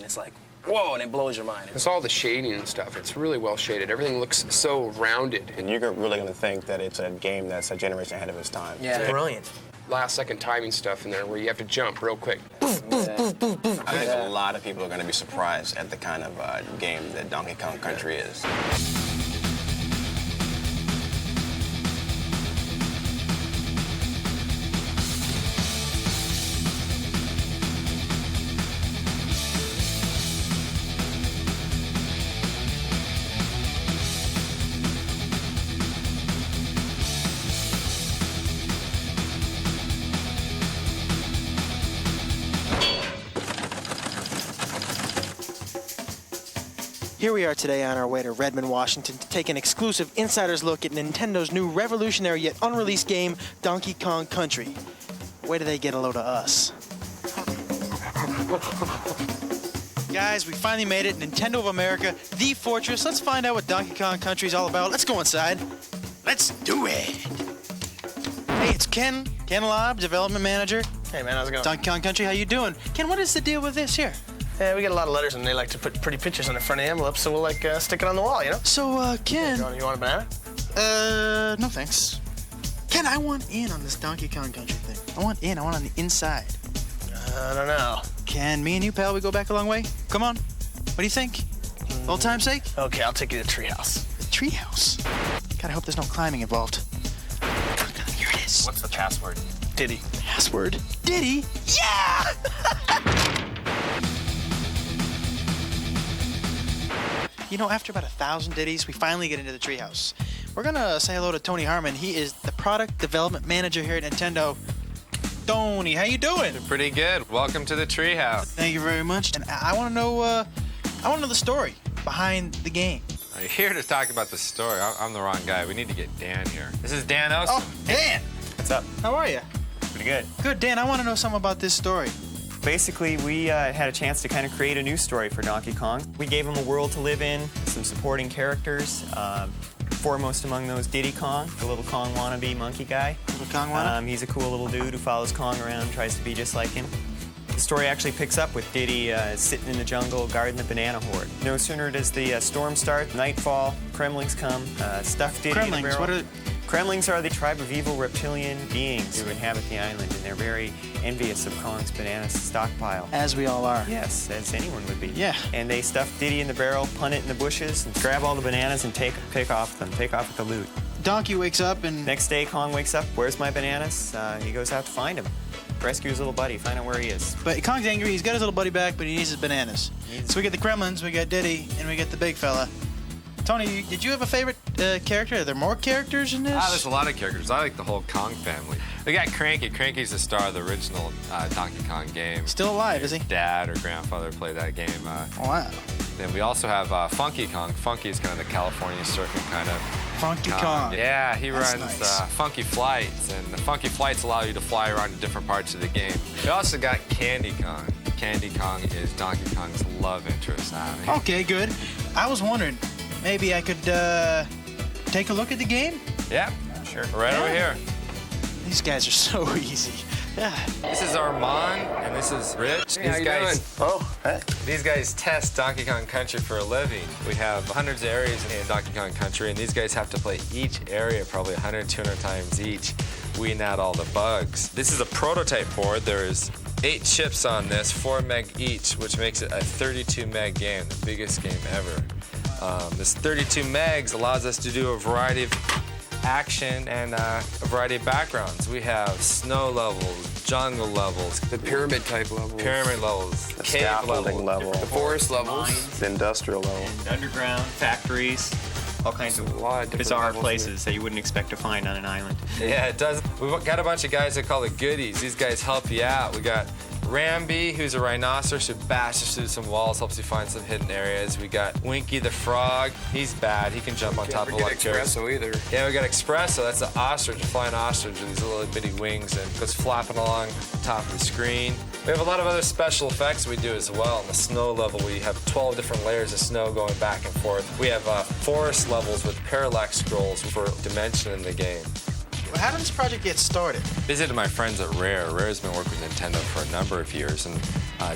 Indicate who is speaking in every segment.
Speaker 1: and it's like, whoa, and it blows your mind.
Speaker 2: It's all the shading and stuff. It's really well shaded. Everything looks so rounded.
Speaker 3: And you're really going to think that it's a game that's a generation ahead of its time.
Speaker 1: Yeah.
Speaker 4: It's brilliant.
Speaker 2: Last-second timing stuff in there where you have to jump real quick.
Speaker 3: I think a lot of people are going to be surprised at the kind of game that Donkey Kong Country is.
Speaker 4: Here we are today on our way to Redmond, Washington to take an exclusive insider's look at Nintendo's new revolutionary yet unreleased game, Donkey Kong Country. Where do they get a load of us? Guys, we finally made it. Nintendo of America, the fortress. Let's find out what Donkey Kong Country is all about. Let's go inside. Let's do it. Hey, it's Ken Lobb, development manager.
Speaker 1: Hey, man, how's it going?
Speaker 4: Donkey Kong Country, how you doing? Ken, what is the deal with this here?
Speaker 1: Yeah, we get a lot of letters, and they like to put pretty pictures on the front of the envelope, so we'll, like, stick it on the wall, you know?
Speaker 4: So, Ken...
Speaker 1: You want a banana?
Speaker 4: No thanks. Ken, I want in on this Donkey Kong Country thing. I want on the inside.
Speaker 1: I don't know.
Speaker 4: Ken, me and you, pal, we go back a long way? Come on. What do you think? Old time's sake?
Speaker 1: Okay, I'll take you to the treehouse.
Speaker 4: The treehouse? Gotta hope there's no climbing involved. Here it is.
Speaker 3: What's the password?
Speaker 1: Diddy.
Speaker 4: Password? Diddy? Yeah! You know, after about 1,000 ditties, we finally get into the treehouse. We're gonna say hello to Tony Harmon. He is the product development manager here at Nintendo. Tony, how you doing?
Speaker 5: Pretty good. Welcome to the treehouse.
Speaker 4: Thank you very much. And I want to know, the story behind the game.
Speaker 5: I'm here to talk about the story. I'm the wrong guy. We need to get Dan here. This is Dan Osen.
Speaker 4: Oh, Dan!
Speaker 3: What's up?
Speaker 4: How are you?
Speaker 3: Pretty good.
Speaker 4: Good, Dan. I want to know something about this story.
Speaker 6: Basically, we had a chance to kind of create a new story for Donkey Kong. We gave him a world to live in, some supporting characters, foremost among those Diddy Kong, the little Kong wannabe monkey guy.
Speaker 4: Little Kong wannabe?
Speaker 6: He's a cool little dude who follows Kong around, tries to be just like him. The story actually picks up with Diddy sitting in the jungle guarding the banana horde. No sooner does the storm start, nightfall, Kremlings come, stuff Diddy in the barrel.
Speaker 4: What are...
Speaker 6: Kremlings are the tribe of evil reptilian beings who inhabit the island, and they're very envious of Kong's banana stockpile.
Speaker 4: As we all are.
Speaker 6: Yes, as anyone would be.
Speaker 4: Yeah.
Speaker 6: And they stuff Diddy in the barrel, punt it in the bushes, and grab all the bananas and take off with the loot.
Speaker 4: Donkey wakes up and...
Speaker 6: Next day, Kong wakes up, where's my bananas? He goes out to find him. Rescue his little buddy, find out where he is.
Speaker 4: But Kong's angry, he's got his little buddy back, but he needs his bananas. So we get the Kremlins, we got Diddy, and we get the big fella. Tony, did you have a favorite character? Are there more characters in this?
Speaker 5: There's a lot of characters. I like the whole Kong family. We got Cranky. Cranky's the star of the original Donkey Kong game.
Speaker 4: Still alive, is he?
Speaker 5: Dad or grandfather played that game.
Speaker 4: Wow.
Speaker 5: Then we also have Funky Kong. Funky is kind of the California circuit kind of
Speaker 4: Funky Kong.
Speaker 5: Yeah, he
Speaker 4: That's
Speaker 5: runs
Speaker 4: nice.
Speaker 5: Funky Flights, and the Funky Flights allow you to fly around to different parts of the game. We also got Candy Kong. Candy Kong is Donkey Kong's love interest.
Speaker 4: Okay, good. I was wondering, maybe I could take a look at the game?
Speaker 5: Yeah,
Speaker 6: Sure.
Speaker 5: right over here.
Speaker 4: These guys are so easy. Yeah.
Speaker 5: This is Armand, and this is Rich.
Speaker 2: Hey, how you doing?
Speaker 1: Oh, hey.
Speaker 5: These guys test Donkey Kong Country for a living. We have hundreds of areas in Donkey Kong Country, and these guys have to play each area probably 100, 200 times each, weeding out all the bugs. This is a prototype board. There's 8 chips on this, 4 meg each, which makes it a 32 meg game, the biggest game ever. This 32 megs allows us to do a variety of action and a variety of backgrounds. We have snow levels, jungle levels,
Speaker 2: The pyramid type level.
Speaker 5: pyramid levels,
Speaker 3: The
Speaker 5: cave
Speaker 3: scaffolding level.
Speaker 2: The forest levels.
Speaker 3: The industrial level.
Speaker 6: And underground, factories, all kinds
Speaker 2: A
Speaker 6: of
Speaker 2: lot of different
Speaker 6: bizarre
Speaker 2: levels in
Speaker 6: places that you wouldn't expect to find on an island.
Speaker 5: Yeah, it does. We've got a bunch of guys that call it goodies. These guys help you out. We got Ramby, who's a rhinoceros who bashes through some walls, helps you find some hidden areas. We got Winky the frog. He's bad. He can jump on top of a lot of chairs.
Speaker 2: Espresso either.
Speaker 5: Yeah, we got Espresso. That's an ostrich, a flying ostrich with these little bitty wings and goes flapping along the top of the screen. We have a lot of other special effects we do as well. On the snow level, we have 12 different layers of snow going back and forth. We have forest levels with parallax scrolls for dimension in the game.
Speaker 4: How did this project get started?
Speaker 5: Visited my friends at Rare. Rare's been working with Nintendo for a number of years, and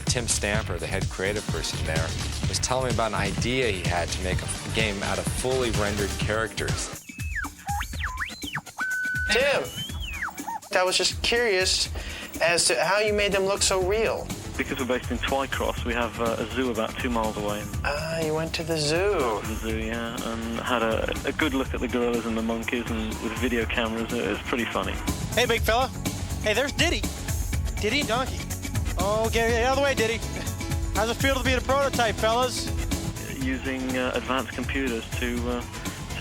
Speaker 5: Tim Stamper, the head creative person there, was telling me about an idea he had to make a game out of fully rendered characters.
Speaker 1: Tim, I was just curious as to how you made them look so real.
Speaker 7: Because we're based in Twycross, we have a zoo about 2 miles away.
Speaker 1: Ah, you went to the zoo.
Speaker 7: The zoo, yeah, and had a good look at the gorillas and the monkeys, and with video cameras, it was pretty funny.
Speaker 4: Hey, big fella. Hey, there's Diddy. Diddy and Donkey. Oh, get out of the way, Diddy. How's it feel to be the prototype, fellas?
Speaker 7: Using advanced computers to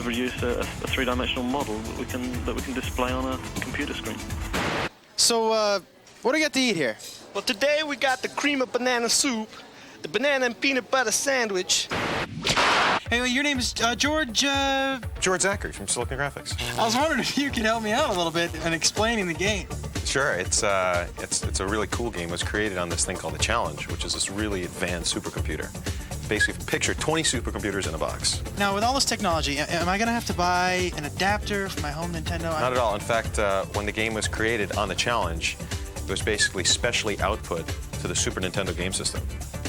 Speaker 7: produce a three-dimensional model that we can display on a computer screen.
Speaker 4: So, what do we got to eat here?
Speaker 1: Well, today we got the cream of banana soup, the banana and peanut butter sandwich.
Speaker 4: Hey, well, your name is George,
Speaker 8: George Zachary from Silicon Graphics.
Speaker 4: I was wondering if you could help me out a little bit in explaining the game.
Speaker 8: Sure, it's a really cool game. It was created on this thing called the Challenge, which is this really advanced supercomputer. Basically, picture 20 supercomputers in a box.
Speaker 4: Now, with all this technology, am I going to have to buy an adapter for my home Nintendo?
Speaker 8: Not at all. In fact, when the game was created on the Challenge, it was basically specially output to the Super Nintendo game system.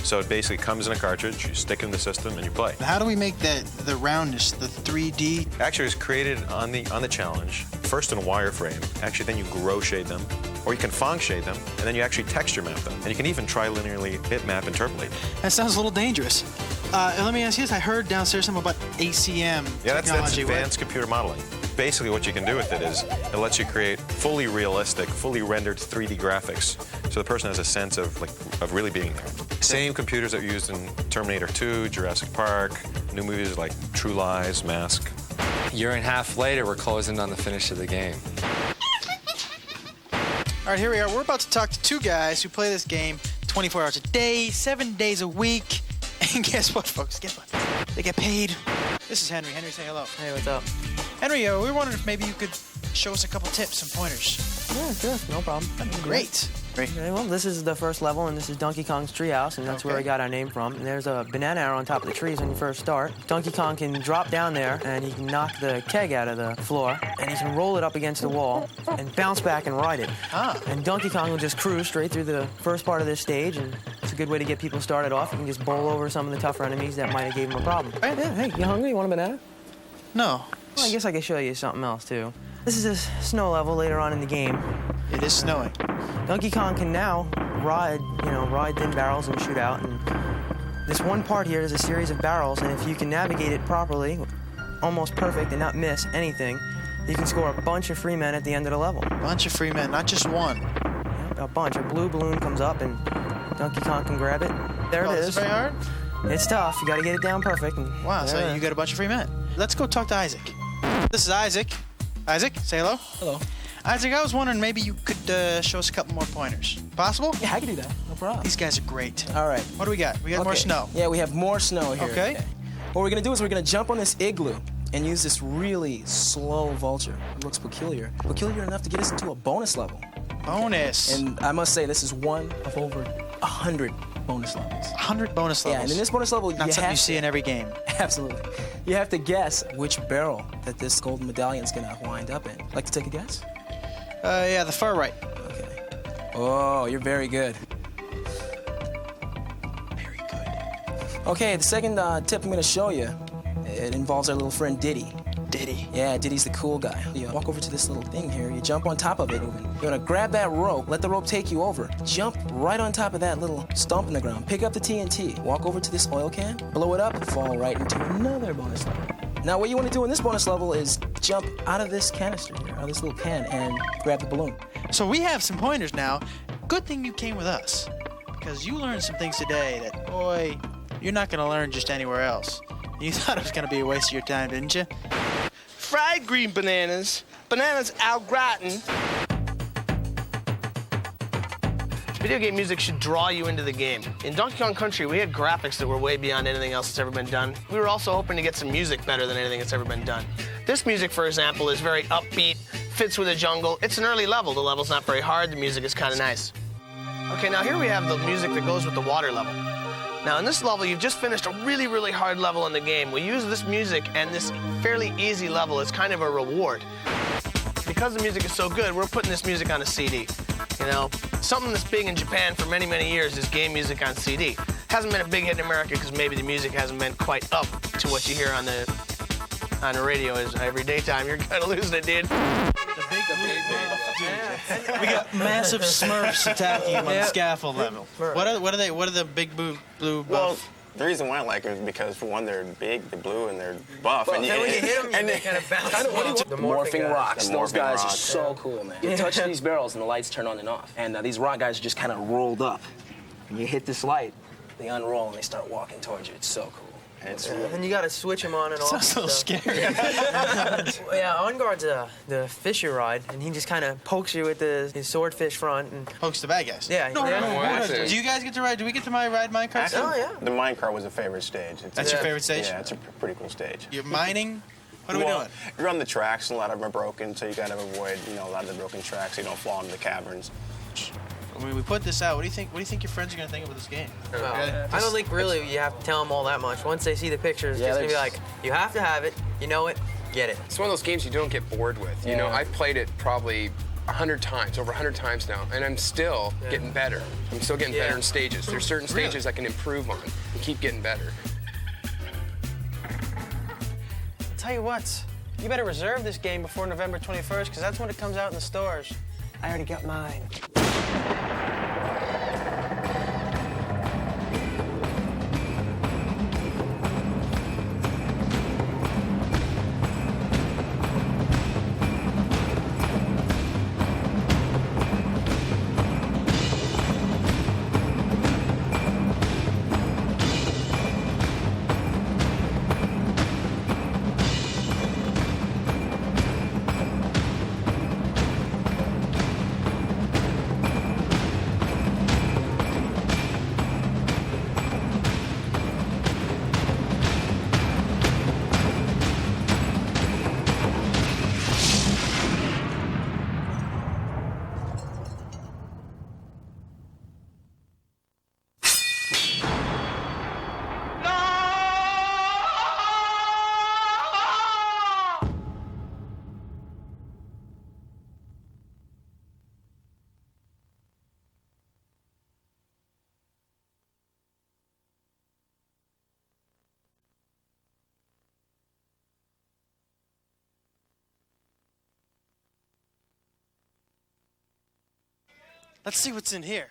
Speaker 8: So it basically comes in a cartridge, you stick it in the system, and you play.
Speaker 4: How do we make the roundness, the 3D?
Speaker 8: Actually, it was created on the Challenge, first in a wireframe. Actually, then you grow shade them, or you can Phong shade them, and then you actually texture map them. And you can even trilinearly bitmap interpolate.
Speaker 4: That sounds a little dangerous. And let me ask you this. I heard downstairs something about ACM
Speaker 8: Yeah,
Speaker 4: technology.
Speaker 8: that's advanced computer modeling. Basically, what you can do with it is it lets you create fully realistic, fully rendered 3D graphics, so the person has a sense of really being there. Same computers that were used in Terminator 2, Jurassic Park, new movies like True Lies, Mask.
Speaker 5: A year and a half later, we're closing on the finish of the game.
Speaker 4: All right, here we are. We're about to talk to two guys who play this game 24 hours a day, 7 days a week. And guess what, folks? Guess what? They get paid. This is Henry. Henry, say hello.
Speaker 9: Hey, what's up?
Speaker 4: Henry, we were wondering if maybe you could show us a couple tips and pointers.
Speaker 9: Yeah, sure, no problem.
Speaker 4: That'd be great. Great.
Speaker 9: Okay, well, this is the first level, and this is Donkey Kong's treehouse, and that's where we got our name from. And there's a banana arrow on top of the trees when you first start. Donkey Kong can drop down there, and he can knock the keg out of the floor, and he can roll it up against the wall and bounce back and ride it.
Speaker 4: Ah.
Speaker 9: And Donkey Kong will just cruise straight through the first part of this stage, and it's a good way to get people started off. You can just bowl over some of the tougher enemies that might have gave him a problem.
Speaker 4: Right.
Speaker 9: Yeah, hey, you hungry? You want a banana?
Speaker 4: No.
Speaker 9: Well, I guess I could show you something else, too. This is a snow level later on in the game.
Speaker 4: It is snowing.
Speaker 9: Donkey Kong can now ride thin barrels and shoot out. And this one part here is a series of barrels, and if you can navigate it properly, almost perfect, and not miss anything, you can score a bunch of free men at the end of the level.
Speaker 4: Bunch of free men, not just one.
Speaker 9: Yep, a bunch. A blue balloon comes up, and Donkey Kong can grab it. There it
Speaker 4: This
Speaker 9: is.
Speaker 4: is very hard?
Speaker 9: It's tough. You got to get it down perfect. And
Speaker 4: Wow, so
Speaker 9: there.
Speaker 4: you got a bunch of free men. Let's go talk to Isaac. This is Isaac. Isaac, say hello.
Speaker 10: Hello.
Speaker 4: Isaac, I was wondering maybe you could show us a couple more pointers. Possible?
Speaker 10: Yeah, I can do that. No problem.
Speaker 4: These guys are great.
Speaker 10: All right.
Speaker 4: What do we got? We got more
Speaker 10: Okay.
Speaker 4: snow.
Speaker 10: Yeah, we have more snow here.
Speaker 4: Okay.
Speaker 10: What we're gonna do is we're gonna jump on this igloo and use this really slow vulture. It looks peculiar. Peculiar enough to get us into a bonus level.
Speaker 4: Bonus.
Speaker 10: And I must say, this is one of over 100 bonus levels.
Speaker 4: 100 bonus levels.
Speaker 10: Yeah, and in this bonus level,
Speaker 4: Not
Speaker 10: you
Speaker 4: something
Speaker 10: have
Speaker 4: you see in every game.
Speaker 10: Absolutely. You have to guess which barrel that this golden medallion's gonna wind up in. Like to take a guess?
Speaker 4: Yeah, the far right.
Speaker 10: Okay. Oh, you're very good.
Speaker 4: Very good.
Speaker 10: Okay, the second tip I'm gonna show you, it involves our little friend Diddy.
Speaker 4: Diddy.
Speaker 10: Yeah, Diddy's the cool guy. You walk over to this little thing here, you jump on top of it, and you're gonna grab that rope, let the rope take you over, jump right on top of that little stump in the ground, pick up the TNT, walk over to this oil can, blow it up, and fall right into another bonus level. Now, what you want to do in this bonus level is jump out of this canister here, out of this little can, and grab the balloon.
Speaker 4: So we have some pointers now. Good thing you came with us, because you learned some things today that, boy, you're not going to learn just anywhere else. You thought it was going to be a waste of your time, didn't you?
Speaker 1: Fried green bananas, bananas au gratin. Video game music should draw you into the game. In Donkey Kong Country, we had graphics that were way beyond anything else that's ever been done. We were also hoping to get some music better than anything that's ever been done. This music, for example, is very upbeat, fits with the jungle. It's an early level. The level's not very hard. The music is kind of nice. Okay, now here we have the music that goes with the water level. Now, in this level, you've just finished a really, really hard level in the game. We use this music and this fairly easy level as kind of a reward. because the music is so good, we're putting this music on a CD. You know, something that's big in Japan for many, many years is game music on CD. Hasn't been a big hit in America because maybe the music hasn't been quite up to what you hear on the radio is every daytime. You're kind of losing it, dude.
Speaker 4: We got massive Smurfs attacking him on the scaffold level. What are the big blue buff?
Speaker 3: Well, the reason why I like them is because, for one, they're big, they're blue, and they're buff.
Speaker 10: Well,
Speaker 3: and
Speaker 10: then when you
Speaker 9: hit them, they kind of bounce.
Speaker 10: The morphing rocks.
Speaker 3: The
Speaker 10: Those
Speaker 3: morphing
Speaker 10: guys are
Speaker 3: rocks.
Speaker 10: so cool, man. You touch these barrels and the lights turn on and off. And these rock guys are just kind of rolled up. When you hit this light, they unroll and they start walking towards you. It's so cool.
Speaker 9: And you got to switch them on and off.
Speaker 4: Sounds a little scary.
Speaker 9: Yeah, On Guard's the fisher ride, and he just kind of pokes you with his swordfish front. And
Speaker 4: Pokes the bad guys.
Speaker 9: yeah,
Speaker 4: Do you guys get to ride? Do we get to ride minecart?
Speaker 3: Actually,
Speaker 9: Oh, yeah.
Speaker 3: the minecart was a favorite stage.
Speaker 4: That's your favorite stage?
Speaker 3: Yeah, it's a pretty cool stage.
Speaker 4: You're mining? What are we
Speaker 3: Well,
Speaker 4: doing?
Speaker 3: You're on the tracks, and a lot of them are broken, so you gotta avoid, a lot of the broken tracks so you don't fall into the caverns.
Speaker 4: When we put this out, what do you think your friends are gonna think of this game?
Speaker 9: I don't think really you have to tell them all that much. Once they see the pictures, it's just gonna be like, you have to have it, you know it, get it.
Speaker 2: It's one of those games you don't get bored with. You know, I've played it probably 100 times, over 100 times now, and I'm still getting better. I'm still getting better in stages. There's certain stages I can improve on and keep getting better.
Speaker 11: I'll tell you what, you better reserve this game before November 21st, because that's when it comes out in the stores. I already got mine.
Speaker 4: Let's see what's in here.